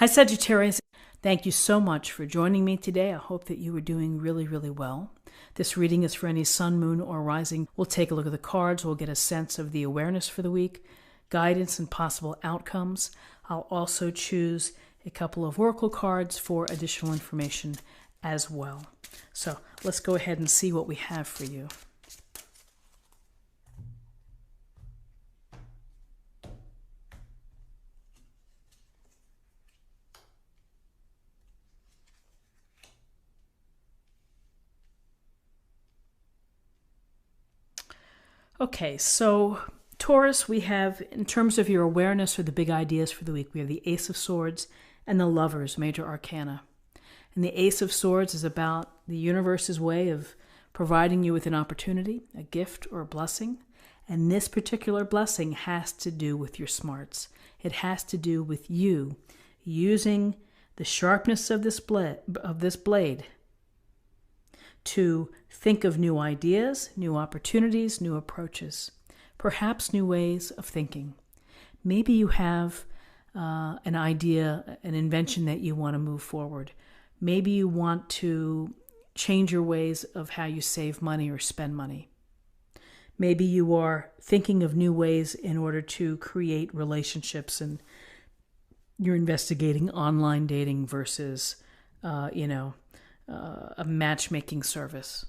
Hi, Sagittarius. Thank you so much for joining me today. I hope that you are doing really, really well. This reading is for any sun, moon, or rising. We'll take a look at the cards. We'll get a sense of the awareness for the week, guidance, and possible outcomes. I'll also choose a couple of oracle cards for additional information as well. So let's go ahead and see what we have for you. Okay, so Taurus, we have, in terms of your awareness or the big ideas for the week, we have the Ace of Swords and the Lovers, major arcana. And the Ace of Swords is about the universe's way of providing you with an opportunity, a gift, or a blessing. And this particular blessing has to do with your smarts. It has to do with you using the sharpness of this blade to think of new ideas, new opportunities, new approaches, perhaps new ways of thinking. Maybe you have an idea, an invention that you want to move forward. Maybe you want to change your ways of how you save money or spend money. Maybe you are thinking of new ways in order to create relationships, and you're investigating online dating versus, a matchmaking service.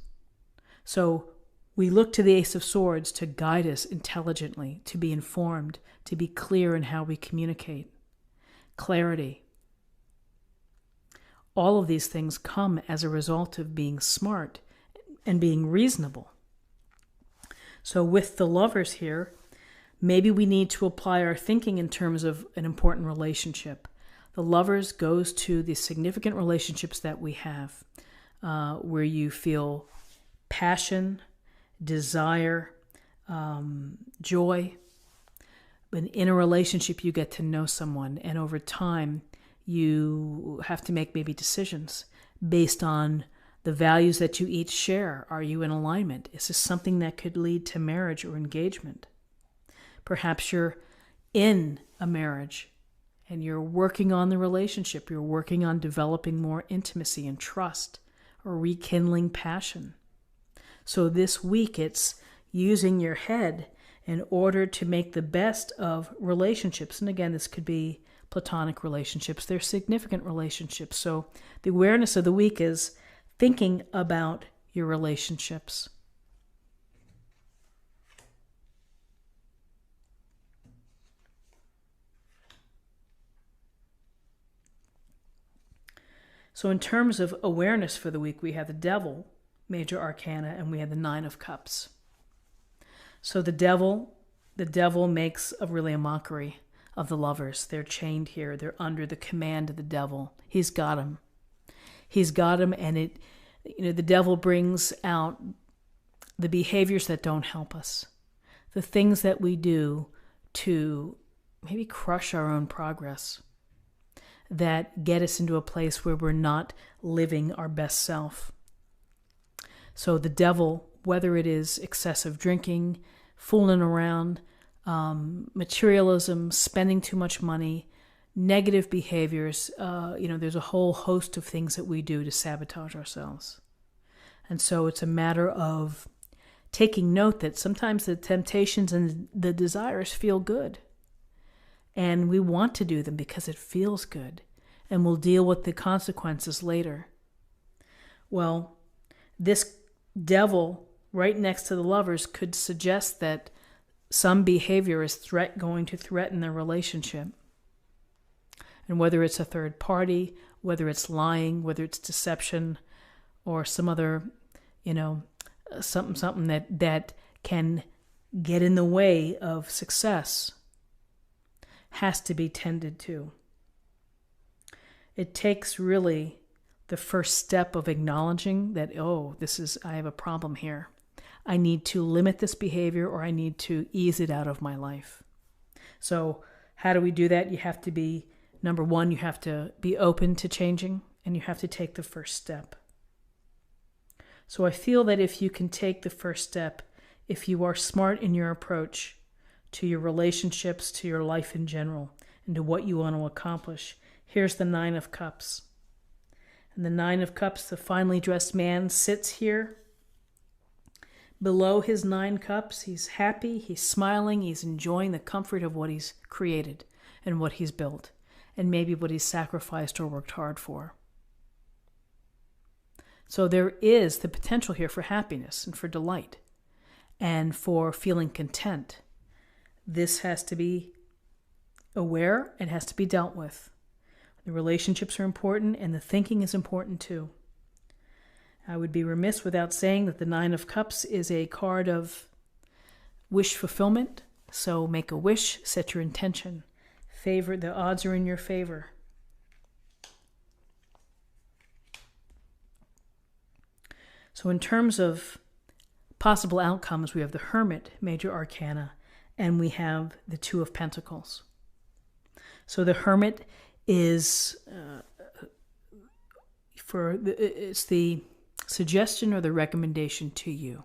So we look to the Ace of Swords to guide us intelligently, to be informed, to be clear in how we communicate. Clarity. All of these things come as a result of being smart and being reasonable. So with the Lovers here, maybe we need to apply our thinking in terms of an important relationship. The Lovers goes to the significant relationships that we have, where you feel passion, desire, joy. But in a relationship, you get to know someone, and over time, you have to make maybe decisions based on the values that you each share. Are you in alignment? Is this something that could lead to marriage or engagement? Perhaps you're in a marriage and you're working on the relationship. You're working on developing more intimacy and trust or rekindling passion. So this week, it's using your head in order to make the best of relationships. And again, this could be platonic relationships. They're significant relationships. So the awareness of the week is thinking about your relationships. So in terms of awareness for the week, we have the Devil, major arcana, and we have the Nine of Cups. So the devil makes really a mockery of the Lovers. They're chained here. They're under the command of the devil. He's got them. And the devil brings out the behaviors that don't help us, the things that we do to maybe crush our own progress, that get us into a place where we're not living our best self. So the devil, whether it is excessive drinking, fooling around, materialism, spending too much money, negative behaviors, there's a whole host of things that we do to sabotage ourselves. And so it's a matter of taking note that sometimes the temptations and the desires feel good. And we want to do them because it feels good. And we'll deal with the consequences later. Well, this devil right next to the Lovers could suggest that some behavior is going to threaten their relationship. And whether it's a third party, whether it's lying, whether it's deception, or some other, something that can get in the way of success, has to be tended to. It takes really the first step of acknowledging that, I have a problem here. I need to limit this behavior, or I need to ease it out of my life. So how do we do that? You have to be, number one, you have to be open to changing, and you have to take the first step. So I feel that if you can take the first step, if you are smart in your approach to your relationships, to your life in general, and to what you want to accomplish. Here's the Nine of Cups. And the Nine of Cups, the finely dressed man, sits here. Below his 9 cups, he's happy, he's smiling, he's enjoying the comfort of what he's created and what he's built, and maybe what he's sacrificed or worked hard for. So there is the potential here for happiness and for delight and for feeling content. This has to be aware and has to be dealt with. The relationships are important and the thinking is important too. I would be remiss without saying that the Nine of Cups is a card of wish fulfillment. So make a wish, set your intention. The odds are in your favor. So in terms of possible outcomes, we have the Hermit, major arcana, and we have the Two of Pentacles. So the Hermit is it's the suggestion or the recommendation to you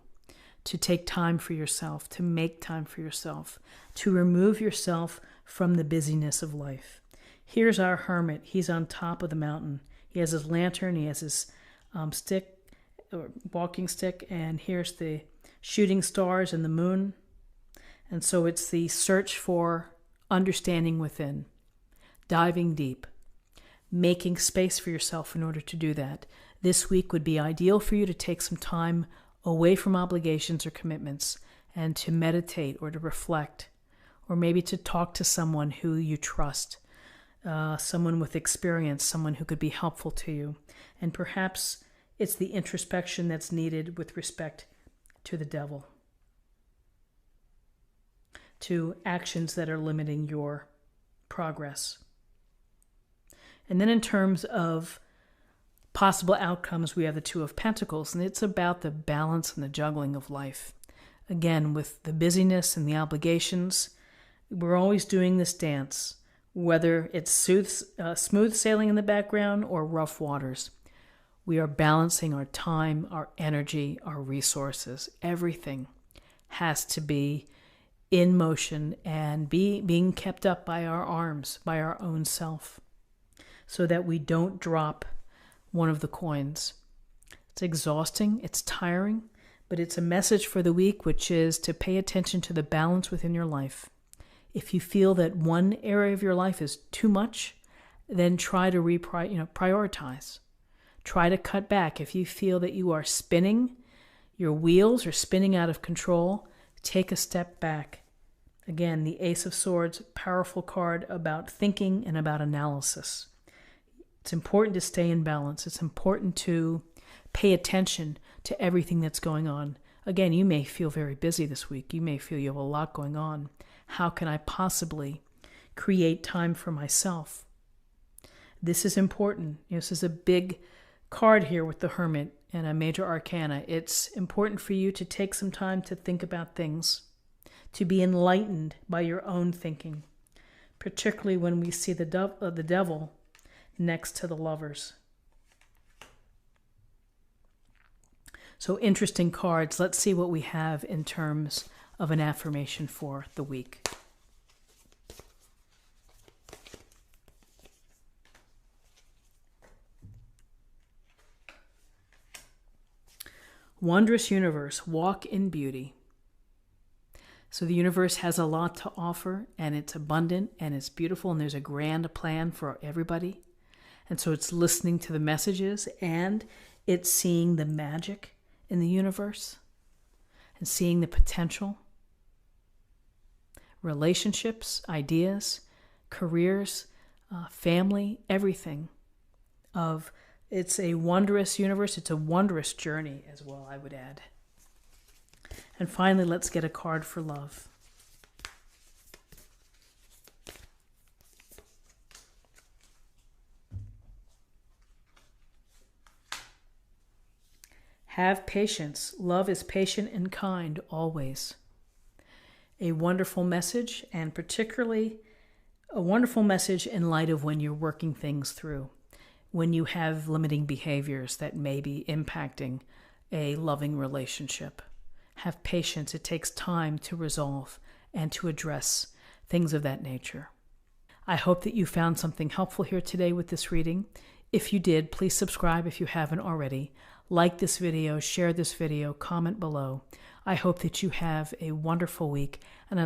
to take time for yourself, to make time for yourself, to remove yourself from the busyness of life. Here's our Hermit. He's on top of the mountain. He has his lantern, he has his stick or walking stick, and here's the shooting stars and the moon. And so it's the search for understanding within, diving deep, making space for yourself in order to do that. This week would be ideal for you to take some time away from obligations or commitments and to meditate or to reflect, or maybe to talk to someone who you trust, someone with experience, someone who could be helpful to you. And perhaps it's the introspection that's needed with respect to the devil, to actions that are limiting your progress. And then in terms of possible outcomes, we have the Two of Pentacles, and it's about the balance and the juggling of life. Again, with the busyness and the obligations, we're always doing this dance, whether it's smooth sailing in the background or rough waters. We are balancing our time, our energy, our resources. Everything has to be in motion and being kept up by our arms, by our own self, so that we don't drop one of the coins. It's exhausting, it's tiring, but it's a message for the week, which is to pay attention to the balance within your life. If you feel that one area of your life is too much, then try to prioritize. Try to cut back. If you feel that you are spinning, your wheels are spinning out of control, take a step back. Again, the Ace of Swords, powerful card about thinking and about analysis. It's important to stay in balance. It's important to pay attention to everything that's going on. Again, you may feel very busy this week. You may feel you have a lot going on. How can I possibly create time for myself? This is important. This is a big card here with the Hermit and a major arcana. It's important for you to take some time to think about things, to be enlightened by your own thinking, particularly when we see the devil next to the Lovers. So interesting cards. Let's see what we have in terms of an affirmation for the week. Wondrous universe, walk in beauty. So the universe has a lot to offer, and it's abundant, and it's beautiful, and there's a grand plan for everybody. And so it's listening to the messages, and it's seeing the magic in the universe, and seeing the potential. Relationships, ideas, careers, family, everything. It's a wondrous universe. It's a wondrous journey as well, I would add. And finally, let's get a card for love. Have patience. Love is patient and kind always. A wonderful message, and particularly a wonderful message in light of when you're working things through, when you have limiting behaviors that may be impacting a loving relationship. Have patience. It takes time to resolve and to address things of that nature. I hope that you found something helpful here today with this reading. If you did, please subscribe if you haven't already. Like this video, share this video, comment below. I hope that you have a wonderful week, and I